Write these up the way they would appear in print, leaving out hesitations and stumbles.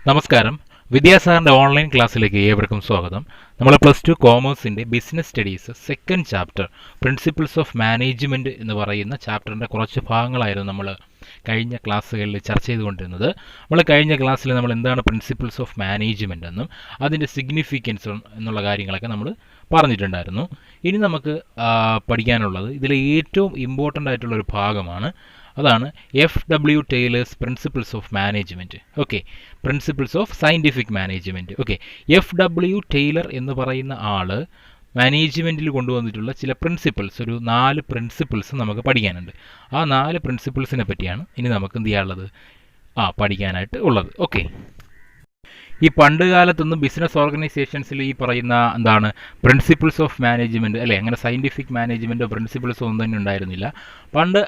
നമസ്കാരം. വിദ്യാസാറിൻ്റെ ഓൺലൈൻ ക്ലാസ്സിലേക്ക് ഏവർക്കും സ്വാഗതം. നമ്മൾ +2 കോമേഴ്സിൻ്റെ business studies second chapter principles of management എന്ന് പറയുന്ന ചാപ്റ്ററിൻ്റെ കുറച്ച് ഭാഗങ്ങളായിരുന്നു നമ്മൾ കഴിഞ്ഞ ക്ലാസ്സുകളിൽ ചർച്ച ചെയ്തുകൊണ്ടിരുന്നത്. നമ്മൾ കഴിഞ്ഞ ക്ലാസ്സിൽ നമ്മൾ എന്താണ് പ്രിൻസിപ്പിൾസ് ഓഫ് മാനേജ്മെൻറ്റ് എന്നും അതിൻ്റെ സിഗ്നിഫിക്കൻസ് എന്നുള്ള കാര്യങ്ങളൊക്കെ നമ്മൾ പറഞ്ഞിട്ടുണ്ടായിരുന്നു. ഇനി നമുക്ക് പഠിക്കാനുള്ളത് ഇതിലെ ഏറ്റവും ഇമ്പോർട്ടൻ്റ് ആയിട്ടുള്ളൊരു ഭാഗമാണ്. അതാണ് FW Taylor's principles of management. Okay, principles of scientific management. Okay, FW Taylor എന്ന് പറയുന്ന ആൾ മാനേജ്മെൻറ്റിൽ കൊണ്ടുവന്നിട്ടുള്ള ചില പ്രിൻസിപ്പിൾസ്, ഒരു 4 പ്രിൻസിപ്പിൾസ് നമുക്ക് പഠിക്കാനുണ്ട്. ആ 4 പ്രിൻസിപ്പിൾസിനെ പറ്റിയാണ് ഇനി നമുക്ക് എന്ത് ചെയ്യാനുള്ളത്, പഠിക്കാനായിട്ട് ഉള്ളത്. ഓക്കെ, ഈ പണ്ട് കാലത്തൊന്നും ബിസിനസ് ഓർഗനൈസേഷൻസിൽ ഈ പറയുന്ന എന്താണ് പ്രിൻസിപ്പിൾസ് ഓഫ് മാനേജ്മെൻറ്റ് അല്ലേ, അങ്ങനെ സയൻറ്റിഫിക് മാനേജ്മെൻറ്റോ പ്രിൻസിപ്പിൾസോ ഒന്നും തന്നെ ഉണ്ടായിരുന്നില്ല. പണ്ട്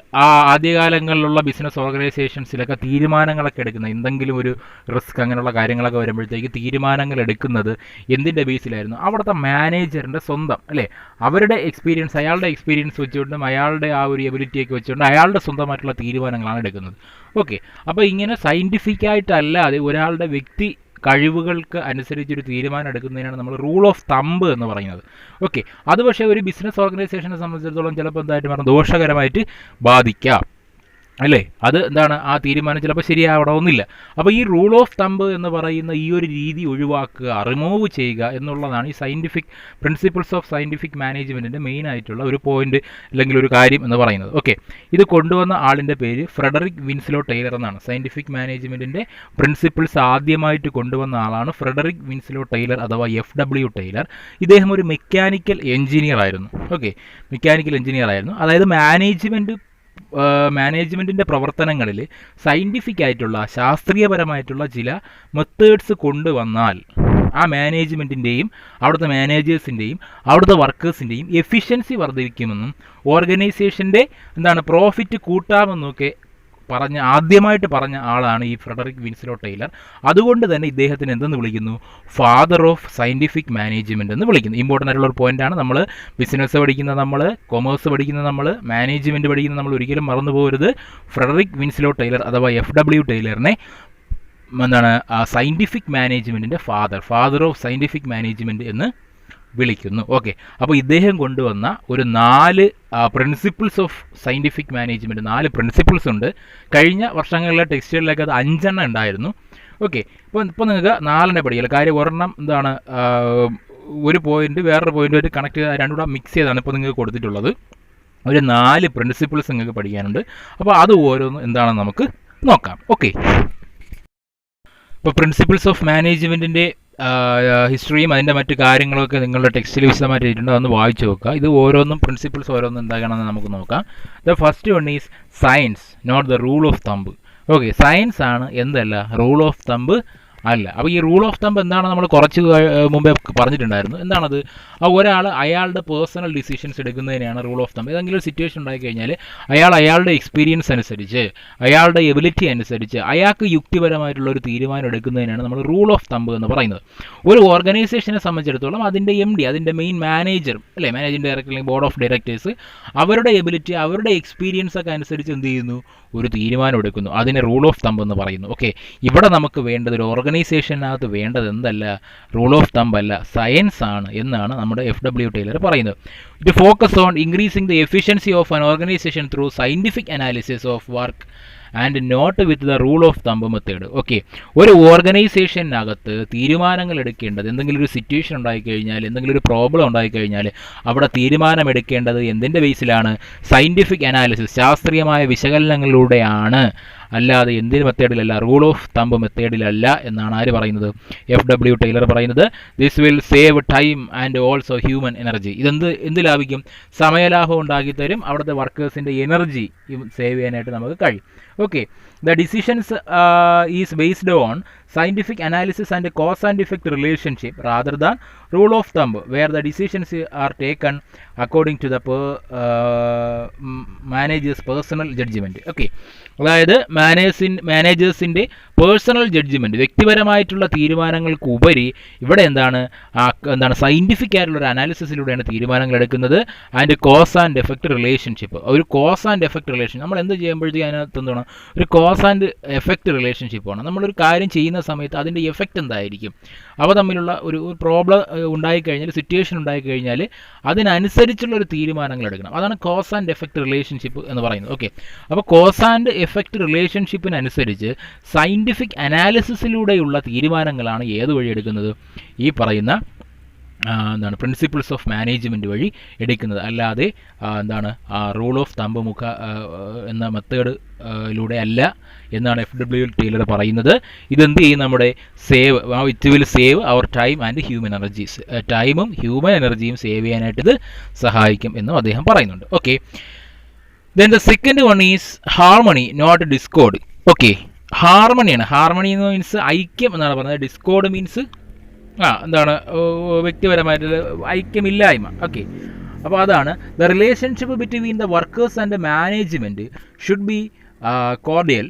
ആദ്യകാലങ്ങളിലുള്ള ബിസിനസ് ഓർഗനൈസേഷൻസിലൊക്കെ തീരുമാനങ്ങളൊക്കെ എടുക്കുന്ന എന്തെങ്കിലും ഒരു റിസ്ക് അങ്ങനെയുള്ള കാര്യങ്ങളൊക്കെ വരുമ്പോഴത്തേക്ക് തീരുമാനങ്ങൾ എടുക്കുന്നത് എന്തിൻ്റെ ബേസിലായിരുന്നു? അവിടുത്തെ മാനേജറിൻ്റെ സ്വന്തം അല്ലേ, അവരുടെ എക്സ്പീരിയൻസ്, അയാളുടെ എക്സ്പീരിയൻസ് വെച്ചുകൊണ്ടും അയാളുടെ ആ ഒരു എബിലിറ്റിയൊക്കെ വെച്ചുകൊണ്ട് അയാളുടെ സ്വന്തമായിട്ടുള്ള തീരുമാനങ്ങളാണ് എടുക്കുന്നത്. ഓക്കെ, അപ്പോൾ ഇങ്ങനെ സയൻറ്റിഫിക്കായിട്ടല്ലാതെ ഒരാളുടെ വ്യക്തി കഴിവുകൾക്ക് അനുസരിച്ചൊരു തീരുമാനം എടുക്കുന്നതിനാണ് നമ്മൾ റൂൾ ഓഫ് തമ്പ് എന്ന് പറയുന്നത്. ഓക്കെ, അത് പക്ഷേ ഒരു ബിസിനസ് ഓർഗനൈസേഷനെ സംബന്ധിച്ചിടത്തോളം ചിലപ്പോൾ എന്തായിട്ട് പറഞ്ഞാൽ ദോഷകരമായിട്ട് ബാധിക്കാം അല്ലേ. അത് എന്താണ്, ആ തീരുമാനം ചിലപ്പോൾ ശരിയാവണമെന്നില്ല. അപ്പോൾ ഈ റൂൾ ഓഫ് തമ്പ് എന്ന് പറയുന്ന ഈ ഒരു രീതി ഒഴിവാക്കുക, റിമൂവ് ചെയ്യുക എന്നുള്ളതാണ് ഈ സയൻറ്റിഫിക് പ്രിൻസിപ്പിൾസ് ഓഫ് സയൻറ്റിഫിക് മാനേജ്മെൻറ്റിൻ്റെ മെയിൻ ആയിട്ടുള്ള ഒരു പോയിന്റ് അല്ലെങ്കിൽ ഒരു കാര്യം എന്ന് പറയുന്നത്. ഓക്കെ, ഇത് കൊണ്ടുവന്ന ആളിൻ്റെ പേര് ഫ്രെഡറിക് വിൻസ്ലോ ടൈലർ എന്നാണ്. സയൻറ്റിഫിക് മാനേജ്മെൻറ്റിൻ്റെ പ്രിൻസിപ്പിൾസ് ആദ്യമായിട്ട് കൊണ്ടുവന്ന ആളാണ് ഫ്രെഡറിക് വിൻസ്ലോ ടൈലർ അഥവാ FW ടൈലർ. ഇദ്ദേഹം ഒരു മെക്കാനിക്കൽ എഞ്ചിനീയർ ആയിരുന്നു. ഓക്കെ, മെക്കാനിക്കൽ എഞ്ചിനീയർ ആയിരുന്നു. അതായത് മാനേജ്മെൻറ്റിൻ്റെ പ്രവർത്തനങ്ങളിൽ സയൻറ്റിഫിക് ആയിട്ടുള്ള ശാസ്ത്രീയപരമായിട്ടുള്ള ചില മെത്തേഡ്സ് കൊണ്ടുവന്നാൽ ആ മാനേജ്മെൻറ്റിൻ്റെയും അവിടുത്തെ മാനേജേഴ്സിൻ്റെയും അവിടുത്തെ വർക്കേഴ്സിൻ്റെയും എഫിഷ്യൻസി വർദ്ധിക്കുമെന്നും ഓർഗനൈസേഷൻ്റെ പ്രോഫിറ്റ് കൂട്ടാമെന്നൊക്കെ ആദ്യമായിട്ട് പറഞ്ഞ ആളാണ് ഈ ഫ്രെഡറിക് വിൻസ്ലോ ടൈലർ. അതുകൊണ്ട് തന്നെ ഇദ്ദേഹത്തിന് എന്തെന്ന് വിളിക്കുന്നു? ഫാദർ ഓഫ് സയൻറ്റിഫിക് മാനേജ്മെൻറ്റ് എന്ന് വിളിക്കുന്നു. ഇമ്പോർട്ടൻ്റ് ആയിട്ടുള്ള ഒരു പോയിൻ്റാണ്. നമ്മൾ ബിസിനസ് പഠിക്കുന്ന നമ്മൾ, കൊമേഴ്സ് പഠിക്കുന്ന നമ്മൾ, മാനേജ്മെൻറ്റ് പഠിക്കുന്ന നമ്മൾ ഒരിക്കലും മറന്നു പോകരുത്. ഫ്രെഡറിക് വിൻസ്ലോ ടൈലർ അഥവാ FW ടൈലറിനെ സയൻറ്റിഫിക് മാനേജ്മെൻറ്റിൻ്റെ ഫാദർ ഓഫ് സയൻറ്റിഫിക് മാനേജ്മെൻറ്റ് എന്ന് വിളിക്കുന്നു. ഓക്കെ, അപ്പോൾ ഇദ്ദേഹം കൊണ്ടുവന്ന ഒരു 4 principles of scientific management, 4 principles ഉണ്ട്. കഴിഞ്ഞ വർഷങ്ങളിലെ ടെക്സ്റ്റുകളിലൊക്കെ അത് 5 എണ്ണം ഉണ്ടായിരുന്നു. ഓക്കെ, ഇപ്പോൾ നിങ്ങൾക്ക് 4 പഠിക്കില്ല. കാര്യം ഒരെണ്ണം ഒരു പോയിന്റ് വേറൊരു പോയിന്റുമായിട്ട് കണക്ട് ചെയ്ത് രണ്ടും കൂടെ മിക്സ് ചെയ്താണ് ഇപ്പോൾ നിങ്ങൾക്ക് കൊടുത്തിട്ടുള്ളത്. ഒരു 4 പ്രിൻസിപ്പിൾസ് നിങ്ങൾക്ക് പഠിക്കാനുണ്ട്. അപ്പോൾ അത് ഓരോന്നും എന്താണെന്ന് നമുക്ക് നോക്കാം. ഓക്കെ, ഇപ്പോൾ പ്രിൻസിപ്പിൾസ് ഓഫ് മാനേജ്മെൻറ്റിൻ്റെ ഹിസ്റ്ററിയും അതിൻ്റെ മറ്റു കാര്യങ്ങളൊക്കെ നിങ്ങളുടെ ടെക്സ്റ്റിൽ വിശദമായിട്ട് ഇട്ടുണ്ട്, അതൊന്ന് വായിച്ചു നോക്കുക. ഇത് പ്രിൻസിപ്പിൾസ് ഓരോന്നും എന്താകണമെന്ന് നമുക്ക് നോക്കാം. The first one is science, not the rule of thumb. Okay, science ആണ്, എന്തല്ല, റൂൾ ഓഫ് തമ്പ് അല്ല. അപ്പോൾ ഈ റൂൾ ഓഫ് തമ്പ് എന്താണ് നമ്മൾ കുറച്ച് മുമ്പേ പറഞ്ഞിട്ടുണ്ടായിരുന്നു. എന്താണത്? ഒരാൾ അയാളുടെ പേഴ്സണൽ ഡിസിഷൻസ് എടുക്കുന്നതിനെയാണ് റൂൾ ഓഫ് തമ്പ്. ഏതെങ്കിലും ഒരു സിറ്റുവേഷൻ ഉണ്ടായിക്കഴിഞ്ഞാൽ അയാളുടെ എക്സ്പീരിയൻസ് അനുസരിച്ച്, അയാളുടെ എബിലിറ്റി അനുസരിച്ച് അയാൾക്ക് യുക്തിപരമായിട്ടുള്ള ഒരു തീരുമാനം എടുക്കുന്നതിനാണ് നമ്മൾ റൂൾ ഓഫ് തമ്പ് എന്ന് പറയുന്നത്. ഒരു ഓർഗനൈസേഷനെ സംബന്ധിച്ചിടത്തോളം അതിൻ്റെ MD, അതിൻ്റെ മെയിൻ മാനേജർ അല്ലേ, മാനേജിംഗ് ഡയറക്ടർ അല്ലെങ്കിൽ ബോർഡ് ഓഫ് ഡയറക്ടേഴ്സ് അവരുടെ എബിലിറ്റി, അവരുടെ എക്സ്പീരിയൻസ് ഒക്കെ അനുസരിച്ച് എന്ത് ചെയ്യുന്നു? ഒരു തീരുമാനം എടുക്കുന്നു. അതിനെ റൂൾ ഓഫ് തമ്പ് എന്ന് പറയുന്നു. ഓക്കെ, ഇവിടെ നമുക്ക് വേണ്ടത്, ഒരു ഓർഗനൈസേഷനകത്ത് വേണ്ടത് എന്തല്ല, റൂൾ ഓഫ് തമ്പ് അല്ല, സയൻസ് ആണ് എന്നാണ് നമ്മുടെ FW ടൈലർ പറയുന്നത്. It focus on increasing the efficiency of an organization through scientific analysis of work and not with the rule of thumb method. Okay, ഒരു ഓർഗനൈസേഷനകത്ത് തീരുമാനങ്ങൾ എടുക്കേണ്ടത്, എന്തെങ്കിലും ഒരു സിറ്റുവേഷൻ ഉണ്ടായിക്കഴിഞ്ഞാൽ, എന്തെങ്കിലും ഒരു പ്രോബ്ലം ഉണ്ടായിക്കഴിഞ്ഞാൽ അവിടെ തീരുമാനം എടുക്കേണ്ടത് എന്തിൻ്റെ ബേസിലാണ്? സയൻറ്റിഫിക് അനാലിസിസ്, ശാസ്ത്രീയമായ വിശകലനങ്ങളിലൂടെയാണ്, അല്ലാതെ എന്തിന് മെത്തേഡിലല്ല, റൂൾ ഓഫ് തമ്പ് മെത്തേഡിലല്ല എന്നാണ് ആര് പറയുന്നത്? FW ടൈലർ പറയുന്നത്. This will save time and also human energy. എന്ത് ലാഭിക്കും? സമയലാഭം ഉണ്ടാക്കിത്തരും, അവിടുത്തെ വർക്കേഴ്സിൻ്റെ എനർജി സേവ് ചെയ്യാനായിട്ട് നമുക്ക് കഴിയും. Okay, the decisions is based on scientific analysis and cause and effect relationship rather than rule of thumb where the decisions are taken according to the manager's personal judgment. Okay, അതായത് മാനേജേഴ്സിൻ്റെ personal judgement, വ്യക്തിപരമായിട്ടുള്ള തീരുമാനങ്ങൾക്ക് ഉപരി ഇവിടെ എന്താണ് scientific ആയിട്ടുള്ള ഒരു അനാലിസിസിലൂടെയാണ് തീരുമാനങ്ങൾ എടുക്കുന്നത്. And cos and effect relationship, ഒരു കോസ് ആൻഡ് എഫക്റ്റ് റിലേഷൻ നമ്മൾ എന്ത് ചെയ്യുമ്പോഴത്തേക്കും അതിനകത്ത് എന്താണ് ഒരു കോസ് ആൻഡ് എഫക്റ്റ് റിലേഷൻഷിപ്പാണ്. നമ്മളൊരു കാര്യം ചെയ്യുന്ന സമയത്ത് അതിൻ്റെ എഫക്റ്റ് എന്തായിരിക്കും, അവ തമ്മിലുള്ള ഒരു പ്രോബ്ലം ഉണ്ടായിക്കഴിഞ്ഞാൽ, സിറ്റുവേഷൻ ഉണ്ടായിക്കഴിഞ്ഞാൽ അതിനനുസരിച്ചുള്ള ഒരു തീരുമാനങ്ങൾ എടുക്കണം. അതാണ് കോസ് ആൻഡ് എഫക്റ്റ് റിലേഷൻഷിപ്പ് എന്ന് പറയുന്നത്. ഓക്കെ, അപ്പോൾ കോസ് ആൻഡ് എഫക്റ്റ് റിലേഷൻഷിപ്പിനനുസരിച്ച് സയൻറ്റിഫിക് അനാലിസിസിലൂടെയുള്ള തീരുമാനങ്ങളാണ് ഏത് വഴി എടുക്കുന്നത്, ഈ പറയുന്ന പ്രിൻസിപ്പിൾസ് ഓഫ് മാനേജ്മെൻറ്റ് വഴി എടുക്കുന്നത്. അല്ലാതെ റൂൾ ഓഫ് തമ്പ് മുഖ എന്ന മെത്തേഡിലൂടെ അല്ല എന്നാണ് FW ടൈലർ പറയുന്നത്. ഇതെന്ത് ചെയ്യും, നമ്മുടെ it will save our time and human energies, ടൈമും ഹ്യൂമൻ എനർജിയും സേവ് ചെയ്യാനായിട്ട് ഇത് സഹായിക്കും എന്നും അദ്ദേഹം പറയുന്നുണ്ട്. Okay, then the second one is harmony not discord. Okay, ഹാർമണിയാണ്. ഹാർമണി എന്ന് മീൻസ് ഐക്യം എന്നാണ് പറയുന്നത്. ഡിസ്കോർഡ് മീൻസ് വ്യക്തിപരമായിട്ടുള്ള ഐക്യമില്ലായ്മ. ഓക്കെ, അപ്പോൾ അതാണ് the relationship between the workers and management should be cordial.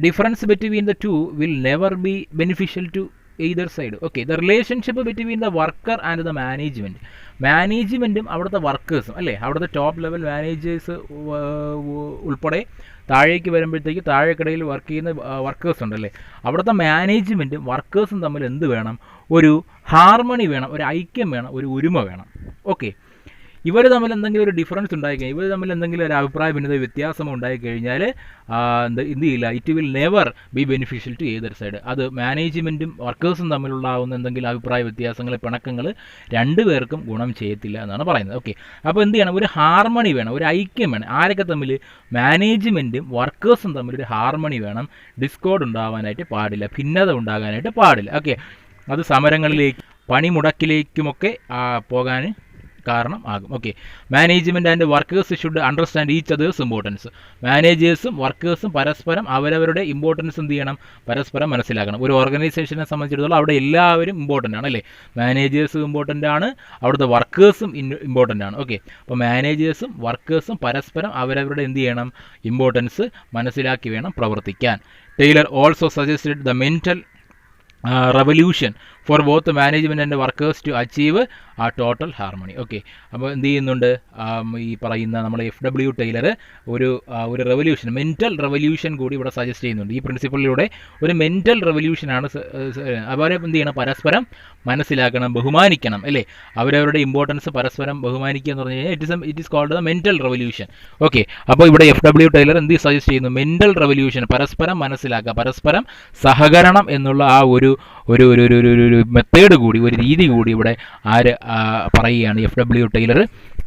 Difference between the two will never be beneficial to either side. Okay, the relationship between the worker and the management, മാനേജ്മെൻറ്റും അവിടുത്തെ വർക്കേഴ്സും അല്ലേ, അവിടുത്തെ top level managers ഉൾപ്പെടെ താഴേക്ക് വരുമ്പോഴത്തേക്ക് താഴേക്കിടയിൽ work ചെയ്യുന്ന workers ഉണ്ടല്ലേ, അവിടുത്തെ മാനേജ്മെൻറ്റും വർക്കേഴ്സും തമ്മിൽ എന്ത് വേണം, ഒരു ഹാർമണി വേണം, ഒരു ഐക്യം വേണം, ഒരു ഒരുമ വേണം. ഓക്കെ, ഇവർ തമ്മിൽ എന്തെങ്കിലും ഒരു ഡിഫറൻസ് ഉണ്ടായിക്കഴിഞ്ഞാൽ, ഇവർ തമ്മിൽ എന്തെങ്കിലും ഒരു അഭിപ്രായ ഭിന്നത വ്യത്യാസം ഉണ്ടായിക്കഴിഞ്ഞാൽ എന്ത് ചെയ്യില്ല, it will never be beneficial to either side. അത് മാനേജ്മെൻറ്റും വർക്കേഴ്സും തമ്മിലുണ്ടാകുന്ന എന്തെങ്കിലും അഭിപ്രായ വ്യത്യാസങ്ങൾ, പിണക്കങ്ങൾ രണ്ടുപേർക്കും ഗുണം ചെയ്യത്തില്ല എന്നാണ് പറയുന്നത്. ഓക്കെ, അപ്പോൾ എന്ത് ചെയ്യണം, ഒരു ഹാർമണി വേണം, ഒരു ഐക്യം വേണം. ആരൊക്കെ തമ്മിൽ, മാനേജ്മെൻറ്റും വർക്കേഴ്സും തമ്മിൽ ഒരു ഹാർമണി വേണം. ഡിസ്കോർഡ് ഉണ്ടാകാനായിട്ട് പാടില്ല, ഭിന്നത ഉണ്ടാകാനായിട്ട് പാടില്ല. ഓക്കെ, അത് സമരങ്ങളിലേക്ക് പണിമുടക്കിലേക്കുമൊക്കെ പോകാൻ കാരണം ആകും. Okay, management and workers should understand each other's importance. മാനേജേഴ്സും വർക്കേഴ്സും പരസ്പരം അവരവരുടെ ഇമ്പോർട്ടൻസ് എന്ത് ചെയ്യണം, പരസ്പരം മനസ്സിലാക്കണം. ഒരു ഓർഗനൈസേഷനെ സംബന്ധിച്ചിടത്തോളം അവിടെ എല്ലാവരും ഇമ്പോർട്ടൻ്റ് ആണ് അല്ലേ, മാനേജേഴ്സും ഇമ്പോർട്ടൻ്റ് ആണ്, അവിടുത്തെ വർക്കേഴ്സും ഇമ്പോർട്ടൻ്റ് ആണ്. ഓക്കെ, അപ്പോൾ മാനേജേഴ്സും വർക്കേഴ്സും പരസ്പരം അവരവരുടെ എന്ത് ചെയ്യണം, ഇമ്പോർട്ടൻസ് മനസ്സിലാക്കി വേണം പ്രവർത്തിക്കാൻ. Taylor also suggested the mental revolution for both the management and the workers to achieve a total harmony. Okay, അപ്പോൾ എന്ത് ചെയ്യുന്നുണ്ട്, ഈ പറയുന്ന നമ്മൾ FW ടൈലർ ഒരു റെവല്യൂഷൻ, മെൻ്റൽ റെവല്യൂഷൻ കൂടി ഇവിടെ സജസ്റ്റ് ചെയ്യുന്നുണ്ട്. ഈ പ്രിൻസിപ്പിളിലൂടെ ഒരു മെൻ്റൽ റെവല്യൂഷനാണ്. അവരെ എന്ത് ചെയ്യണം, പരസ്പരം മനസ്സിലാക്കണം, ബഹുമാനിക്കണം അല്ലേ, അവരവരുടെ ഇമ്പോർട്ടൻസ് പരസ്പരം ബഹുമാനിക്കുക എന്ന് പറഞ്ഞു കഴിഞ്ഞാൽ it is called the mental revolution. Okay, അപ്പോൾ ഇവിടെ FW ടൈലർ എന്ത് സജസ്റ്റ് ചെയ്യുന്നു, മെൻ്റൽ റെവല്യൂഷൻ, പരസ്പരം മനസ്സിലാക്കുക, പരസ്പരം സഹകരണം എന്നുള്ള ആ ഒരു മെത്തേഡ് കൂടി, ഒരു രീതി കൂടി ഇവിടെ പറയുകയാണ്, FW ടൈലർ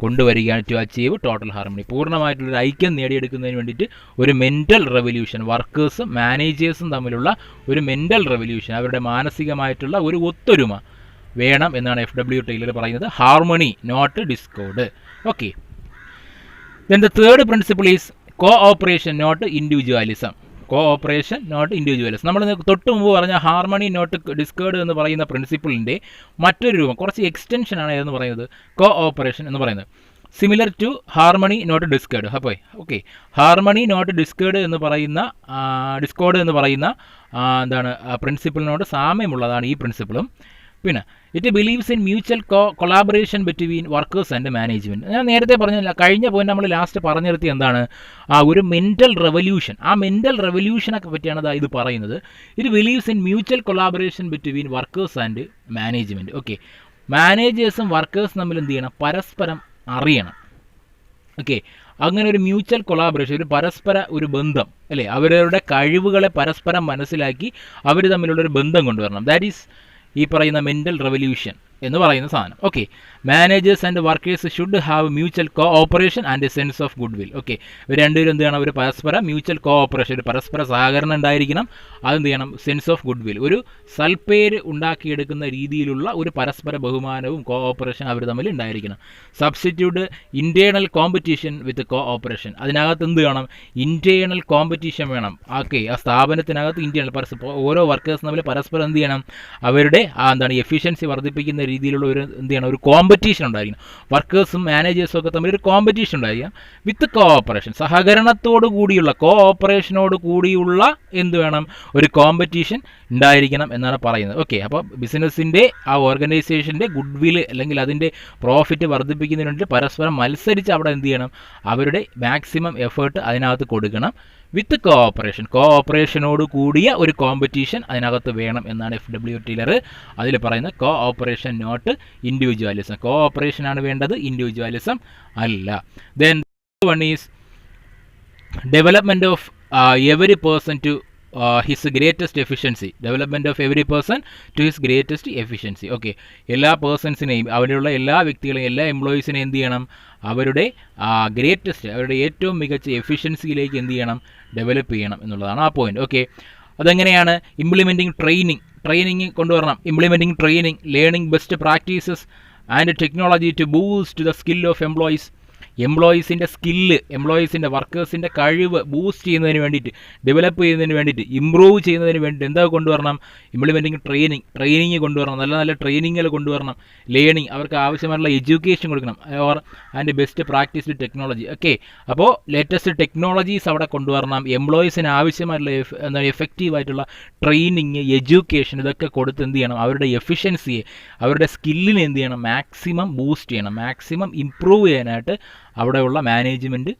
കൊണ്ടുവരികയാണ്. ടു അച്ചീവ് ടോട്ടൽ ഹാർമണി, പൂർണ്ണമായിട്ടുള്ളൊരു ഐക്യം നേടിയെടുക്കുന്നതിന് വേണ്ടിയിട്ട് ഒരു മെൻ്റൽ റെവല്യൂഷൻ, വർക്കേഴ്സും മാനേജേഴ്സും തമ്മിലുള്ള ഒരു മെൻ്റൽ റെവല്യൂഷൻ, അവരുടെ മാനസികമായിട്ടുള്ള ഒരു ഒത്തൊരുമ വേണം എന്നാണ് FW ടൈലർ പറയുന്നത്. Harmony not discord. Okay, then the third principle is cooperation not individualism. Cooperation not individuals. നമ്മൾ തൊട്ട് മുമ്പ് പറഞ്ഞ ഹാർമണി നോട്ട് ഡിസ്കേർഡ് എന്ന് പറയുന്ന പ്രിൻസിപ്പിളിൻ്റെ മറ്റൊരു രൂപം, കുറച്ച് എക്സ്റ്റൻഷനാണ് എന്ന് പറയുന്നത് കോഓപ്പറേഷൻ എന്ന് പറയുന്നത്. Similar to harmony not discord. അപ്പോൾ ഓക്കെ, ഹാർമണി നോട്ട് ഡിസ്കോർഡ് എന്ന് പറയുന്ന പ്രിൻസിപ്പിളിനോട് സാമ്യമുള്ളതാണ് ഈ പ്രിൻസിപ്പിളും. പിന്നെ it believes in mutual collaboration between workers and management. ഞാൻ നേരത്തെ പറഞ്ഞില്ല, കഴിഞ്ഞ പോയിന്റ് നമ്മൾ ലാസ്റ്റ് പറഞ്ഞു നിർത്തി എന്താണ്, ഒരു മെൻ്റൽ റെവല്യൂഷൻ. ആ മെൻ്റൽ റെവല്യൂഷനൊക്കെ പറ്റിയാണ് ഇത് പറയുന്നത്. It believes in mutual collaboration between workers and management. Okay, മാനേജേഴ്സും വർക്കേഴ്സും തമ്മിൽ എന്ത് ചെയ്യണം, പരസ്പരം അറിയണം. ഓക്കെ, അങ്ങനെ ഒരു മ്യൂച്വൽ കൊളാബറേഷൻ, ഒരു പരസ്പര ഒരു ബന്ധം അല്ലേ, അവരവരുടെ കഴിവുകളെ പരസ്പരം മനസ്സിലാക്കി അവർ തമ്മിലുള്ളൊരു ബന്ധം കൊണ്ടുവരണം. ദാറ്റ് ഈസ് ഈ പറയുന്ന മെൻ്റൽ റെവല്യൂഷൻ എന്ന് പറയുന്ന സാധനം. Okay, managers and workers should have mutual cooperation and A sense of good will. Okay, ഇവർ രണ്ടുപേരും എന്ത് ചെയ്യണം, ഒരു പരസ്പരം മ്യൂച്വൽ കോഓപ്പറേഷൻ, ഒരു പരസ്പര സഹകരണം ഉണ്ടായിരിക്കണം. അതെന്ത് ചെയ്യണം, സെൻസ് ഓഫ് ഗുഡ് വിൽ, ഒരു സൽപ്പേര് ഉണ്ടാക്കിയെടുക്കുന്ന രീതിയിലുള്ള ഒരു പരസ്പര ബഹുമാനവും കോഓപ്പറേഷൻ അവർ തമ്മിൽ ഉണ്ടായിരിക്കണം. സബ്സ്റ്റിറ്റ്യൂട്ട് ഇൻറ്റേർണൽ കോമ്പറ്റീഷൻ വിത്ത് കോഓപ്പറേഷൻ. അതിനകത്ത് എന്ത് വേണം, ഇൻറ്റേർണൽ കോമ്പറ്റീഷൻ വേണം. ഓക്കെ, ആ സ്ഥാപനത്തിനകത്ത് ഓരോ വർക്കേഴ്സ് തമ്മിൽ പരസ്പരം എന്ത് ചെയ്യണം, അവരുടെ എഫിഷ്യൻസി വർദ്ധിപ്പിക്കുന്ന രീതിയിലുള്ള ഒരു എന്ത് ചെയ്യണം, ഒരു കോമ്പറ്റീഷൻ ഉണ്ടായിരിക്കണം. വർക്കേഴ്സും മാനേജേഴ്സും ഒക്കെ തമ്മിൽ ഒരു കോമ്പറ്റീഷൻ ഉണ്ടായിരിക്കണം. വിത്ത് കോഓപ്പറേഷൻ, സഹകരണത്തോടു കൂടിയുള്ള, കോഓപ്പറേഷനോട് കൂടിയുള്ള എന്ത് വേണം, ഒരു കോമ്പറ്റീഷൻ ഉണ്ടായിരിക്കണം എന്നാണ് പറയുന്നത്. ഓക്കെ, അപ്പോൾ ബിസിനസ്സിൻ്റെ ആ ഓർഗനൈസേഷൻ്റെ ഗുഡ് വില് അല്ലെങ്കിൽ അതിൻ്റെ പ്രോഫിറ്റ് വർദ്ധിപ്പിക്കുന്നതിന് വേണ്ടി പരസ്പരം മത്സരിച്ച് അവിടെ എന്ത് ചെയ്യണം, അവരുടെ മാക്സിമം എഫേർട്ട് അതിനകത്ത് കൊടുക്കണം. വിത്ത് കോഓപ്പറേഷനോട് കൂടിയ ഒരു കോമ്പറ്റീഷൻ അതിനകത്ത് വേണം എന്നാണ് FW ടൈലർ അതിൽ പറയുന്നത്. Cooperation not individualism. കോഓപ്പറേഷനാണ് വേണ്ടത്, ഇൻഡിവിജ്വലിസം അല്ല. Then one is development of every person to his greatest efficiency. Development of every person to his greatest efficiency. Okay, എല്ലാ പേഴ്സൺസിനെയും, അവിടെയുള്ള എല്ലാ വ്യക്തികളെയും, എല്ലാ എംപ്ലോയീസിനെയും എന്ത് ചെയ്യണം, അവരുടെ ഗ്രേറ്റസ്റ്റ്, അവരുടെ ഏറ്റവും മികച്ച എഫിഷ്യൻസിയിലേക്ക് എന്ത് ചെയ്യണം, ഡെവലപ്പ് ചെയ്യണം എന്നുള്ളതാണ് ആ പോയിന്റ്. ഓക്കെ, അതെങ്ങനെയാണ്? ഇംപ്ലിമെൻറ്റിംഗ് ട്രെയിനിങ് കൊണ്ടുവരണം. Implementing training, learning best practices and technology to boost the skill of employees. എംപ്ലോയീസിൻ്റെ സ്കില്ല്, എംപ്ലോയീസിൻ്റെ വർക്കേഴ്സിൻ്റെ കഴിവ് ബൂസ്റ്റ് ചെയ്യുന്നതിന് വേണ്ടിയിട്ട്, ഡെവലപ്പ് ചെയ്യുന്നതിന് വേണ്ടിയിട്ട്, ഇമ്പ്രൂവ് ചെയ്യുന്നതിന് വേണ്ടിയിട്ട് എന്താ കൊണ്ടുവരണം? ഇംപ്ലിമെൻറ്റിംഗ് ട്രെയിനിങ് കൊണ്ടുവരണം. നല്ല നല്ല ട്രെയിനിങ്ങുകൾ കൊണ്ടുവരണം. ലേണിംഗ്, അവർക്ക് ആവശ്യമായിട്ടുള്ള എഡ്യൂക്കേഷൻ കൊടുക്കണം. Or and best practised technology. Okay, അപ്പോൾ ലേറ്റസ്റ്റ് ടെക്നോളജീസ് അവിടെ കൊണ്ടുവരണം. എംപ്ലോയീസിന് ആവശ്യമായിട്ടുള്ള എന്താണ് എഫക്റ്റീവായിട്ടുള്ള ട്രെയിനിങ്, എഡ്യൂക്കേഷൻ, ഇതൊക്കെ കൊടുത്ത് എന്ത് ചെയ്യണം, അവരുടെ എഫിഷ്യൻസിയെ, അവരുടെ സ്കില്ലിനെ എന്ത് ചെയ്യണം, മാക്സിമം ബൂസ്റ്റ് ചെയ്യണം, മാക്സിമം ഇംപ്രൂവ് ചെയ്യാനായിട്ട് അവിടെയുള്ള മാനേജ്മെൻറ്റ്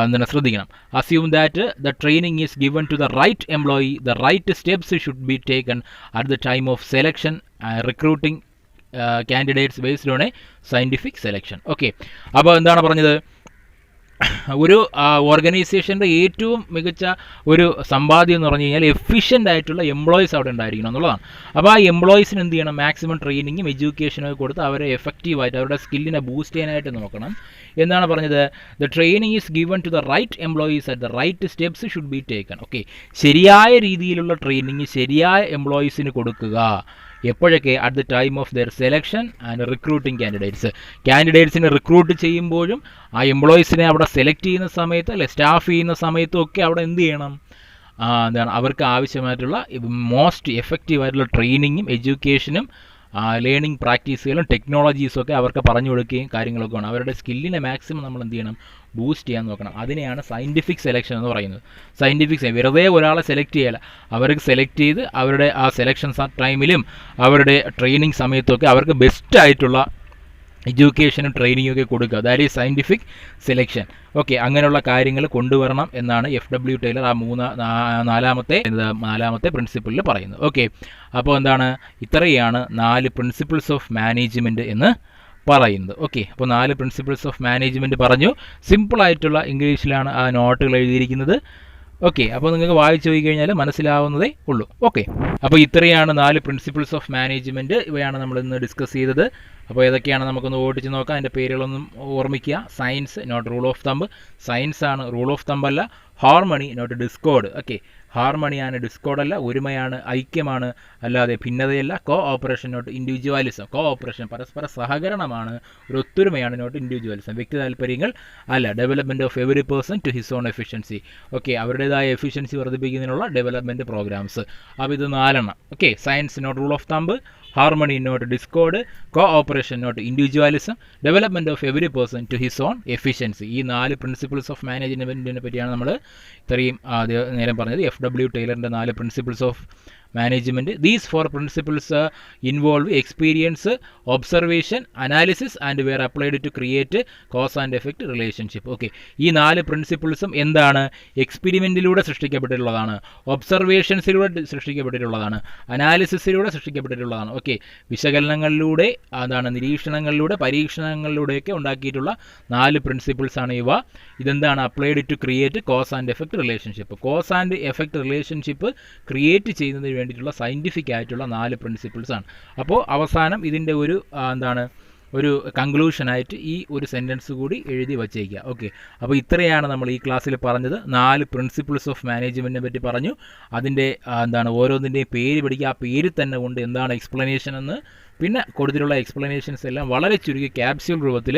എന്താണ് ശ്രദ്ധിക്കണം. Assume that the training is given to the right employee, the right steps should be taken at the time of selection, recruiting candidates based on a scientific selection. Okay, അപ്പോൾ എന്താണ് പറഞ്ഞത്? ഒരു ഓർഗനൈസേഷൻ്റെ ഏറ്റവും മികച്ച ഒരു സമ്പാദ്യം എന്ന് പറഞ്ഞു കഴിഞ്ഞാൽ എഫിഷ്യൻ്റ് ആയിട്ടുള്ള എംപ്ലോയീസ് അവിടെ ഉണ്ടായിരിക്കണം എന്നുള്ളതാണ്. അപ്പോൾ ആ എംപ്ലോയീസിന് എന്ത് ചെയ്യണം, മാക്സിമം ട്രെയിനിങ്ങും എഡ്യൂക്കേഷനും ഒക്കെ കൊടുത്ത് അവരെ എഫക്റ്റീവായിട്ട് അവരുടെ സ്കില്ലിനെ ബൂസ്റ്റ് ചെയ്യാനായിട്ട് നോക്കണം എന്നാണ് പറഞ്ഞത്. The training is given to the right employees at the right steps should be taken. Okay, ശരിയായ രീതിയിലുള്ള ട്രെയിനിങ് ശരിയായ എംപ്ലോയീസിന് കൊടുക്കുക. എപ്പോഴൊക്കെ? At the time of their selection and recruiting കാൻഡിഡേറ്റ്സിനെ റിക്രൂട്ട് ചെയ്യുമ്പോഴും ആ എംപ്ലോയീസിനെ അവിടെ സെലക്ട് ചെയ്യുന്ന സമയത്ത്, അല്ലെ സ്റ്റാഫ് ചെയ്യുന്ന സമയത്തും ഒക്കെ അവിടെ എന്ത് ചെയ്യണം, എന്താണ് അവർക്ക് ആവശ്യമായിട്ടുള്ള മോസ്റ്റ് എഫക്റ്റീവായിട്ടുള്ള ട്രെയിനിങ്ങും എഡ്യൂക്കേഷനും ലേണിംഗ് പ്രാക്ടീസുകളും ടെക്നോളജീസും ഒക്കെ അവർക്ക് പറഞ്ഞു കൊടുക്കുകയും കാര്യങ്ങളൊക്കെ വേണം. അവരുടെ സ്കില്ലിനെ മാക്സിമം നമ്മൾ എന്ത് ചെയ്യണം, ബൂസ്റ്റ് ചെയ്യാൻ നോക്കണം. അതിനെയാണ് സയൻറ്റിഫിക് സെലക്ഷൻ എന്ന് പറയുന്നത്. സയൻറ്റിഫിക് വെറുതെ ഒരാളെ സെലക്ട് ചെയ്യല, അവർക്ക് സെലക്ട് ചെയ്ത് അവരുടെ ആ സെലക്ഷൻ ടൈമിലും അവരുടെ ട്രെയിനിങ് സമയത്തൊക്കെ അവർക്ക് ബെസ്റ്റായിട്ടുള്ള എഡ്യൂക്കേഷനും ട്രെയിനിങ്ങും ഒക്കെ കൊടുക്കുക. That is scientific selection. Okay, അങ്ങനെയുള്ള കാര്യങ്ങൾ കൊണ്ടുവരണം എന്നാണ് FW ടൈലർ ആ നാലാമത്തെ പ്രിൻസിപ്പിളിൽ പറയുന്നത്. ഓക്കെ, അപ്പോൾ എന്താണ്, ഇത്രയാണ് 4 പ്രിൻസിപ്പിൾസ് ഓഫ് മാനേജ്മെൻറ്റ് എന്ന് പറയുന്നത്. ഓക്കെ, അപ്പോൾ 4 പ്രിൻസിപ്പിൾസ് ഓഫ് മാനേജ്മെൻറ്റ് പറഞ്ഞു. സിമ്പിളായിട്ടുള്ള ഇംഗ്ലീഷിലാണ് ആ നോട്ടുകൾ എഴുതിയിരിക്കുന്നത്. ഓക്കെ, അപ്പോൾ നിങ്ങൾക്ക് വായിച്ചു പോയി കഴിഞ്ഞാൽ മനസ്സിലാവുന്നതേ ഉള്ളൂ. ഓക്കെ, അപ്പോൾ ഇത്രയാണ് 4 പ്രിൻസിപ്പിൾസ് ഓഫ് മാനേജ്മെൻറ്റ്. ഇവയാണ് നമ്മൾ ഇന്ന് ഡിസ്കസ് ചെയ്തത്. അപ്പോൾ ഏതൊക്കെയാണ് നമുക്കൊന്ന് ഓടിച്ച് നോക്കാം. അതിൻ്റെ പേരുകളൊന്നും ഓർമ്മിക്കുക. Science, not rule of thumb. Science ആണ്, റൂൾ ഓഫ് തമ്പ് അല്ല. Harmony, not discord. ഓക്കെ, ഹാർമണിയാണ്, ഡിസ്കോഡല്ല. ഒരുമയാണ്, ഐക്യമാണ്, അല്ലാതെ ഭിന്നതയല്ല. Operation, not individualism. ഓപ്പറേഷൻ പരസ്പര സഹകരണമാണ്, ഒരു ഒത്തൊരുമയാണ്, നോട്ട് ഇൻഡിവിജ്വലിസം. വ്യക്തി താല്പര്യങ്ങൾ അല്ല. Development of every person to his own efficiency. Okay, അവരുടേതായ എഫിഷ്യൻസി വർദ്ധിപ്പിക്കുന്നതിനുള്ള ഡെവലപ്മെൻറ്റ് പ്രോഗ്രാംസ്. അപ്പോൾ ഇത് 4. Okay, science, not rule of thumb. Harmony, not discord. Cooperation, not individualism. Development of every person to his own efficiency. ഈ 4 principles of മാനേജ്മെൻറ്റിനെ പറ്റിയാണ് നമ്മൾ ഇത്രയും നേരം പറഞ്ഞത്. FW ടൈലറിൻ്റെ 4 principles of management. These 4 principles involve experience, observation, analysis and were applied to create cause and effect relationship. Okay, ഈ 4 പ്രിൻസിപ്പിൾസും എന്താണ്? എക്സ്പെരിമെൻറ്റിലൂടെ സൃഷ്ടിക്കപ്പെട്ടിട്ടുള്ളതാണ്, ഒബ്സർവേഷൻസിലൂടെ സൃഷ്ടിക്കപ്പെട്ടിട്ടുള്ളതാണ്, അനാലിസിസിലൂടെ സൃഷ്ടിക്കപ്പെട്ടിട്ടുള്ളതാണ്. Okay, വിശകലനങ്ങളിലൂടെ, അതാണ് നിരീക്ഷണങ്ങളിലൂടെ, പരീക്ഷണങ്ങളിലൂടെയൊക്കെ ഉണ്ടാക്കിയിട്ടുള്ള 4 പ്രിൻസിപ്പിൾസാണ് ഇവ. ഇതെന്താണ്? Applied to create cause and effect relationship. Cause and effect relationship create ചെയ്യുന്നതിന് വേണ്ടിയിട്ടുള്ള scientific ആയിട്ടുള്ള 4 പ്രിൻസിപ്പിൾസാണ്. അപ്പോൾ അവസാനം ഇതിൻ്റെ ഒരു ഒരു കൺക്ലൂഷനായിട്ട് ഈ ഒരു സെൻറ്റൻസ് കൂടി എഴുതി വച്ചേക്കുക. ഓക്കെ, അപ്പോൾ ഇത്രയാണ് നമ്മൾ ഈ ക്ലാസ്സിൽ പറഞ്ഞത്. 4 പ്രിൻസിപ്പിൾസ് ഓഫ് മാനേജ്മെൻറ്റിനെ പറ്റി പറഞ്ഞു. അതിൻ്റെ ഓരോന്നിൻ്റെയും പേര് പഠിക്കുക. ആ പേര് തന്നെ കൊണ്ട് എന്താണ് എക്സ്പ്ലനേഷൻ എന്ന് പിന്നെ കൊടുത്തിട്ടുള്ള എക്സ്പ്ലനേഷൻസ് എല്ലാം വളരെ ചുരുക്കി ക്യാപ്സ്യൂൾ രൂപത്തിൽ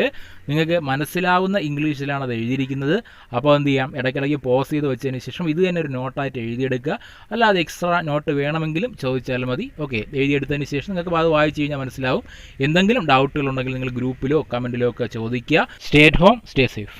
നിങ്ങൾക്ക് മനസ്സിലാവുന്ന ഇംഗ്ലീഷിലാണ് അത് എഴുതിയിരിക്കുന്നത്. അപ്പോൾ എന്ത് ചെയ്യാം, ഇടയ്ക്കിടയ്ക്ക് പോസ് ചെയ്ത് വെച്ചതിന് ശേഷം ഇത് തന്നെ ഒരു നോട്ടായിട്ട് എഴുതിയെടുക്കുക. അല്ലാതെ എക്സ്ട്രാ നോട്ട് വേണമെങ്കിലും ചോദിച്ചാൽ മതി. ഓക്കെ, എഴുതിയെടുത്തതിന് ശേഷം നിങ്ങൾക്ക് അത് വായിച്ച് കഴിഞ്ഞാൽ മനസ്സിലാവും. എന്തെങ്കിലും ഡൗട്ടുകൾ ഉണ്ടെങ്കിൽ നിങ്ങൾ ഗ്രൂപ്പിലോ കമൻറ്റിലോ ഒക്കെ ചോദിക്കുക. Stay at home, stay safe.